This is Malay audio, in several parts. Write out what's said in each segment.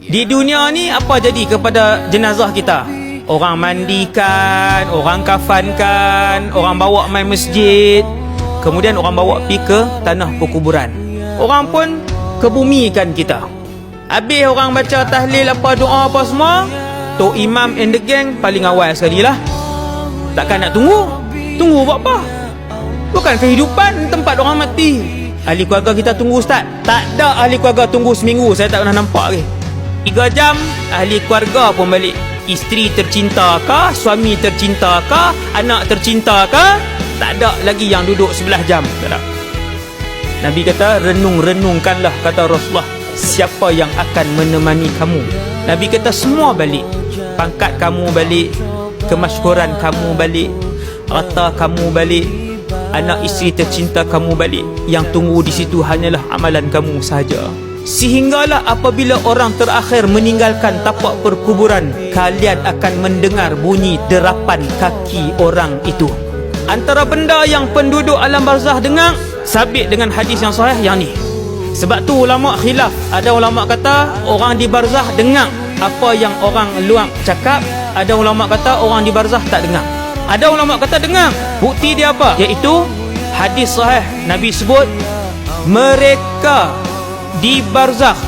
Di dunia ni apa jadi kepada jenazah kita? Orang mandikan, orang kafankan, orang bawa main masjid, kemudian orang bawa pergi ke tanah perkuburan. Orang pun kebumikan kita. Habis orang baca tahlil apa doa apa semua, Tok Imam and the gang paling awal sekali lah. Takkan nak tunggu? Tunggu buat apa? Bukan kehidupan tempat orang mati. Ahli keluarga kita tunggu ustaz? Tak ada ahli keluarga tunggu seminggu. Saya tak pernah nampak lagi. 3 jam ahli keluarga pun balik. Isteri tercinta kah, suami tercinta kah, anak tercinta kah, tak ada lagi yang duduk 11 jam. Tak ada. Nabi kata renung-renungkanlah, kata Rasulullah, siapa yang akan menemani kamu. Nabi kata semua balik. Pangkat kamu balik, kemasyhuran kamu balik, harta kamu balik, anak isteri tercinta kamu balik. Yang tunggu di situ hanyalah amalan kamu sahaja. Sehinggalah apabila orang terakhir meninggalkan tapak perkuburan, kalian akan mendengar bunyi derapan kaki orang itu. Antara benda yang penduduk alam barzah dengar, sabit dengan hadis yang sahih yang ni. Sebab tu ulama khilaf. Ada ulama kata orang di barzah dengar apa yang orang luar cakap. Ada ulama kata orang di barzah tak dengar. Ada ulama kata dengar. Bukti dia apa? Iaitu hadis sahih. Nabi sebut mereka di barzakh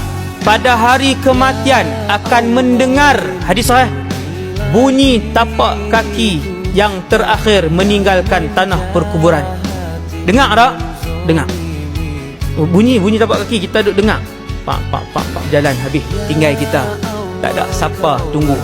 pada hari kematian akan mendengar, hadis sahih, bunyi tapak kaki yang terakhir meninggalkan tanah perkuburan. Dengar tak? Dengar. Bunyi tapak kaki kita duduk dengar. Pak jalan habis, tinggal kita. Tak ada siapa tunggu.